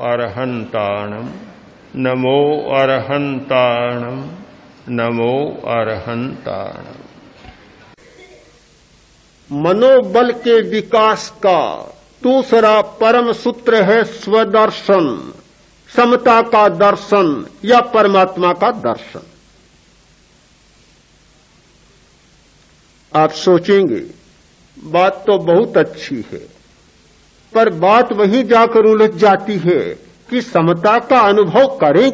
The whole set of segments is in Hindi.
अरहंताणम नमो अरहंताणम नमो अरहंताणम। मनोबल के विकास का दूसरा परम सूत्र है स्वदर्शन, समता का दर्शन या परमात्मा का दर्शन। आप सोचेंगे बात तो बहुत अच्छी है, पर बात वहीं जाकर उलझ जाती है कि समता का अनुभव करें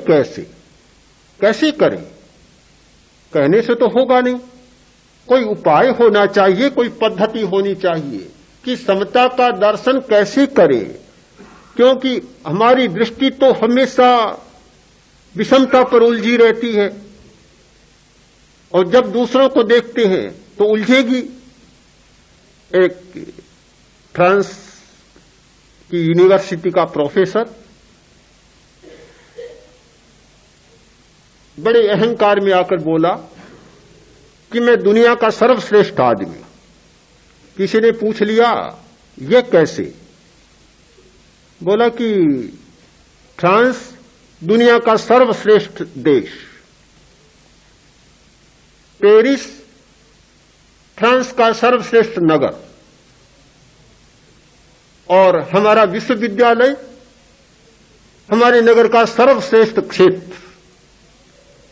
कैसे करें। कहने से तो होगा नहीं, कोई उपाय होना चाहिए, कोई पद्धति होनी चाहिए कि समता का दर्शन कैसे करें, क्योंकि हमारी दृष्टि तो हमेशा विषमता पर उलझी रहती है और जब दूसरों को देखते हैं तो उलझेगी। एक फ्रांस की यूनिवर्सिटी का प्रोफेसर बड़े अहंकार में आकर बोला कि मैं दुनिया का सर्वश्रेष्ठ आदमी। किसी ने पूछ लिया ये कैसे? बोला कि फ्रांस दुनिया का सर्वश्रेष्ठ देश, पेरिस फ्रांस का सर्वश्रेष्ठ नगर और हमारा विश्वविद्यालय हमारे नगर का सर्वश्रेष्ठ क्षेत्र,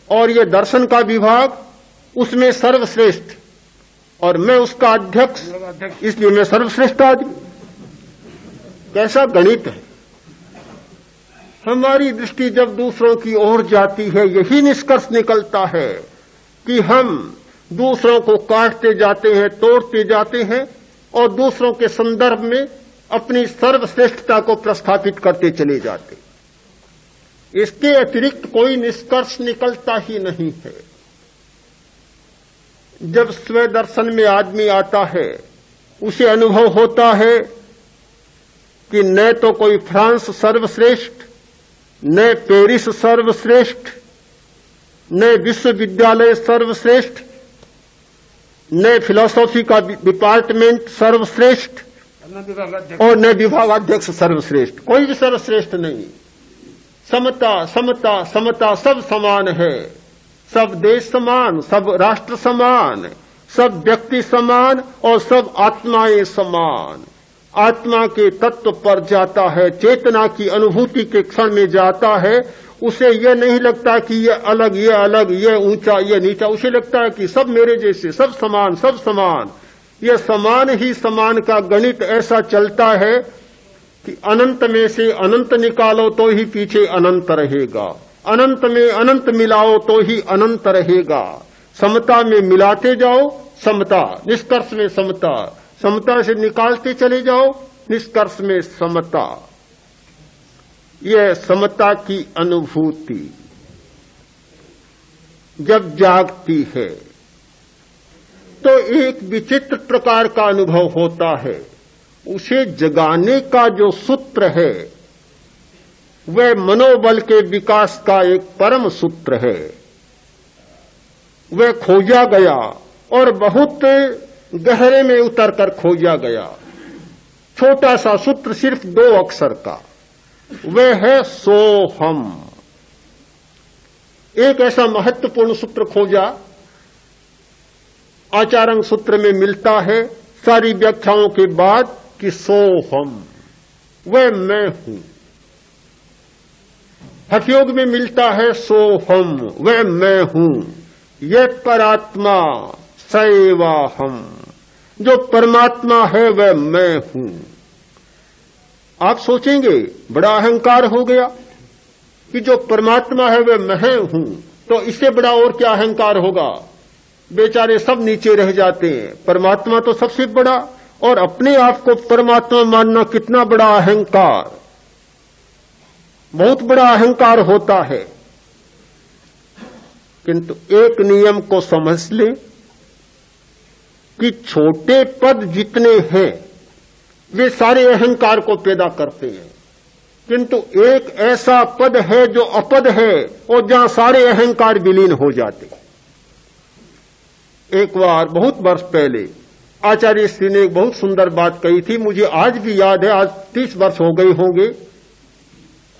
और ये दर्शन का विभाग उसमें सर्वश्रेष्ठ और मैं उसका अध्यक्ष, इसलिए मैं सर्वश्रेष्ठ आदमी। कैसा गणित है। हमारी दृष्टि जब दूसरों की ओर जाती है यही निष्कर्ष निकलता है कि हम दूसरों को काटते जाते हैं, तोड़ते जाते हैं और दूसरों के संदर्भ में अपनी सर्वश्रेष्ठता को प्रस्थापित करते चले जाते। इसके अतिरिक्त कोई निष्कर्ष निकलता ही नहीं है। जब स्व दर्शन में आदमी आता है उसे अनुभव होता है कि न तो कोई फ्रांस सर्वश्रेष्ठ, न पेरिस सर्वश्रेष्ठ, न विश्वविद्यालय सर्वश्रेष्ठ, न फिलॉसफी का डिपार्टमेंट सर्वश्रेष्ठ और न विभागाध्यक्ष सर्वश्रेष्ठ। कोई भी सर्वश्रेष्ठ नहीं। समता समता समता, सब समान है। सब देश समान, सब राष्ट्र समान, सब व्यक्ति समान और सब आत्माएं समान। आत्मा के तत्व पर जाता है, चेतना की अनुभूति के क्षण में जाता है, उसे यह नहीं लगता कि ये अलग, ये ऊंचा, ये नीचा। उसे लगता है कि सब मेरे जैसे, सब समान, सब समान। ये समान ही समान का गणित ऐसा चलता है कि अनंत में से अनंत निकालो तो ही पीछे अनंत रहेगा, अनंत में अनंत मिलाओ तो ही अनंत रहेगा। समता में मिलाते जाओ समता, निष्कर्ष में समता, समता से निकालते चले जाओ निष्कर्ष में समता। यह समता की अनुभूति जब जागती है तो एक विचित्र प्रकार का अनुभव होता है। उसे जगाने का जो सूत्र है वह मनोबल के विकास का एक परम सूत्र है। वह खोजा गया और बहुत गहरे में उतरकर खोजा गया। छोटा सा सूत्र, सिर्फ 2 अक्षर का, वह है सोहम। एक ऐसा महत्वपूर्ण सूत्र खोजा, आचार्य सूत्र में मिलता है सारी व्याख्याओं के बाद कि सोहम, वह मैं हूं। हठयोग में मिलता है सोहम, वह मैं हूं। यह परात्मा सैवा हम, जो परमात्मा है वह मैं हूं। आप सोचेंगे बड़ा अहंकार हो गया कि जो परमात्मा है वह मैं हूं, तो इससे बड़ा और क्या अहंकार होगा। बेचारे सब नीचे रह जाते हैं, परमात्मा तो सबसे बड़ा, और अपने आप को परमात्मा मानना कितना बड़ा अहंकार, बहुत बड़ा अहंकार होता है। किंतु एक नियम को समझ ले कि छोटे पद जितने हैं वे सारे अहंकार को पैदा करते हैं, किंतु एक ऐसा पद है जो अपद है और जहां सारे अहंकार विलीन हो जाते। एक बार बहुत वर्ष पहले आचार्य श्री ने एक बहुत सुंदर बात कही थी, मुझे आज भी याद है। आज 30 वर्ष हो गए होंगे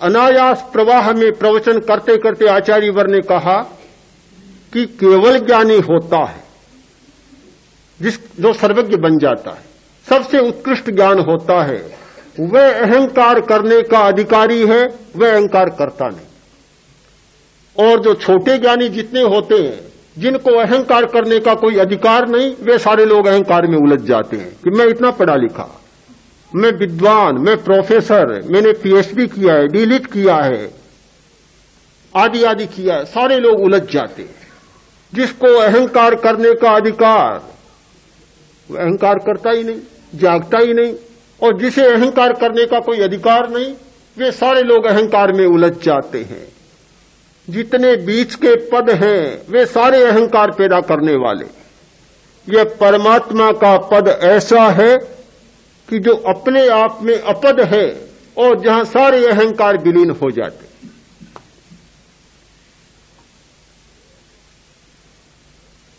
अनायास प्रवाह में प्रवचन करते करते आचार्य वर ने कहा कि केवल ज्ञानी होता है जो सर्वज्ञ बन जाता है, सबसे उत्कृष्ट ज्ञान होता है, वह अहंकार करने का अधिकारी है, वह अहंकार करता नहीं। और जो छोटे ज्ञानी जितने होते हैं, जिनको अहंकार करने का कोई अधिकार नहीं, वे सारे लोग अहंकार में उलझ जाते हैं कि मैं इतना पढ़ा लिखा, मैं विद्वान, मैं प्रोफेसर, मैंने पीएचडी किया है, डीलिट किया है, आदि आदि किया है। सारे लोग उलझ जाते हैं। जिसको अहंकार करने का अधिकार, वह अहंकार करता ही नहीं, जागता ही नहीं। और जिसे अहंकार करने का कोई अधिकार नहीं, वे सारे लोग अहंकार में उलझ जाते हैं। जितने बीच के पद हैं, वे सारे अहंकार पैदा करने वाले। यह परमात्मा का पद ऐसा है कि जो अपने आप में अपद है और जहां सारे अहंकार विलीन हो जाते।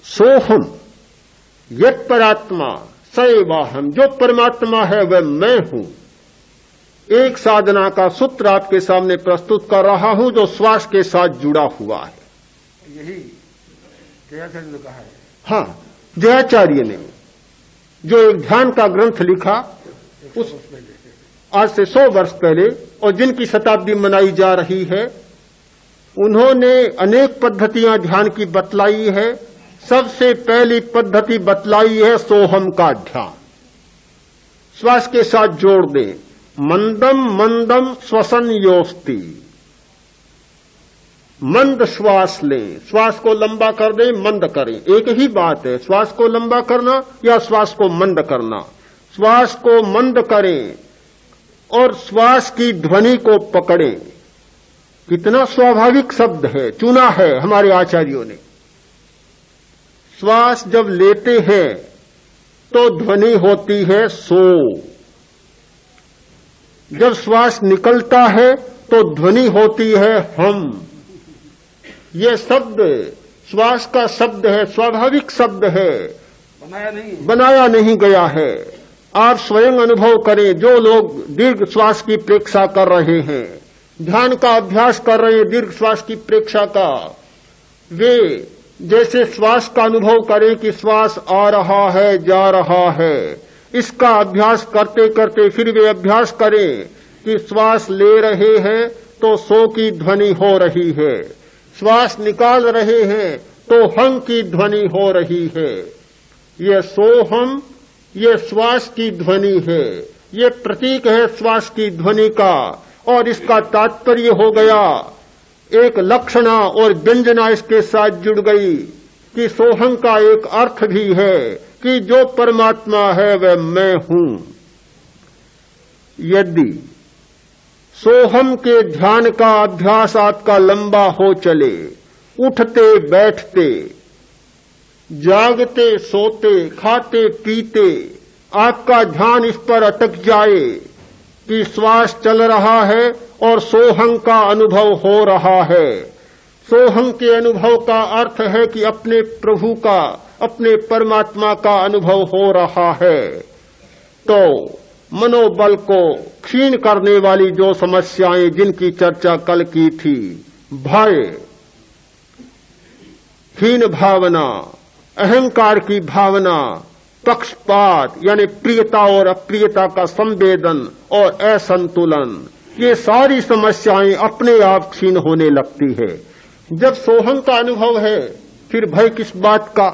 सोहम यत् परात्मा स एवाहम, जो परमात्मा है वह मैं हूं। एक साधना का सूत्र आपके सामने प्रस्तुत कर रहा हूं जो श्वास के साथ जुड़ा हुआ है। यही जयाचार्य ने कहा है। हाँ, जयाचार्य ने जो एक ध्यान का ग्रंथ लिखा उस आज से 100 वर्ष पहले, और जिनकी शताब्दी मनाई जा रही है, उन्होंने अनेक पद्धतियां ध्यान की बतलाई है। सबसे पहली पद्धति बतलाई है सोहम का ध्यान। श्वास के साथ जोड़ दें, मंदम मंदम श्वसन योस्ति। मंद श्वास लें, श्वास को लंबा कर दें, मंद करें। एक ही बात है, श्वास को लंबा करना या श्वास को मंद करना। श्वास को मंद करें और श्वास की ध्वनि को पकड़ें। कितना स्वाभाविक शब्द है, चुना है हमारे आचार्यों ने। श्वास जब लेते हैं तो ध्वनि होती है सो, जब श्वास निकलता है तो ध्वनि होती है हम। यह शब्द श्वास का शब्द है, स्वाभाविक शब्द है, बनाया नहीं गया है। आप स्वयं अनुभव करें। जो लोग दीर्घ श्वास की प्रेक्षा कर रहे हैं, ध्यान का अभ्यास कर रहे हैं दीर्घ श्वास की प्रेक्षा का, वे जैसे श्वास का अनुभव करें कि श्वास आ रहा है, जा रहा है। इसका अभ्यास करते करते फिर वे अभ्यास करें कि श्वास ले रहे हैं तो सो की ध्वनि हो रही है, श्वास निकाल रहे हैं तो हम की ध्वनि हो रही है। यह सोहम, यह श्वास की ध्वनि है, यह प्रतीक है श्वास की ध्वनि का। और इसका तात्पर्य हो गया, एक लक्षणा और व्यंजना इसके साथ जुड़ गई कि सोहम का एक अर्थ भी है कि जो परमात्मा है वह मैं हूं। यदि सोहम के ध्यान का अभ्यास आपका लंबा हो चले, उठते बैठते, जागते सोते, खाते पीते, आपका ध्यान इस पर अटक जाए कि श्वास चल रहा है और सोहम का अनुभव हो रहा है। सोहम के अनुभव का अर्थ है कि अपने प्रभु का, अपने परमात्मा का अनुभव हो रहा है। तो मनोबल को क्षीण करने वाली जो समस्याएं जिनकी चर्चा कल की थी, भय, हीन भावना, अहंकार की भावना, पक्षपात यानी प्रियता और अप्रियता का संवेदन और असंतुलन, ये सारी समस्याएं अपने आप क्षीण होने लगती है। जब सोहम का अनुभव है, फिर भय किस बात का?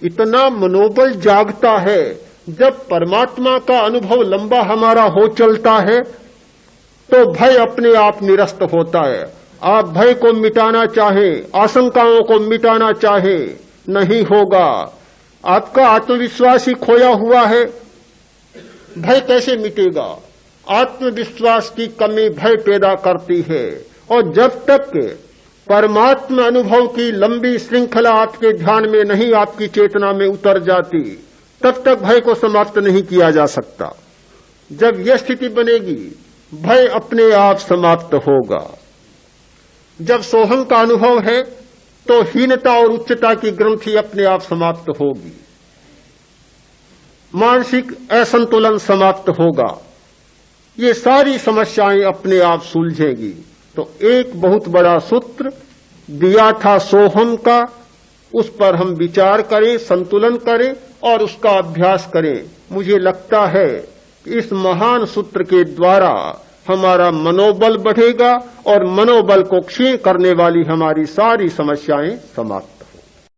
इतना मनोबल जागता है। जब परमात्मा का अनुभव लंबा हमारा हो चलता है तो भय अपने आप निरस्त होता है। आप भय को मिटाना चाहें, आशंकाओं को मिटाना चाहें, नहीं होगा। आपका आत्मविश्वास ही खोया हुआ है, भय कैसे मिटेगा? आत्मविश्वास की कमी भय पैदा करती है। और जब तक परमात्मा अनुभव की लंबी श्रृंखला आपके ध्यान में नहीं, आपकी चेतना में उतर जाती, तब तक भय को समाप्त नहीं किया जा सकता। जब यह स्थिति बनेगी, भय अपने आप समाप्त होगा। जब सोहम का अनुभव है तो हीनता और उच्चता की ग्रंथि अपने आप समाप्त होगी, मानसिक असंतुलन समाप्त होगा। ये सारी समस्याएं अपने आप सुलझेगी। तो एक बहुत बड़ा सूत्र दिया था सोहम का, उस पर हम विचार करें, संतुलन करें और उसका अभ्यास करें। मुझे लगता है कि इस महान सूत्र के द्वारा हमारा मनोबल बढ़ेगा और मनोबल को क्षीण करने वाली हमारी सारी समस्याएं समाप्त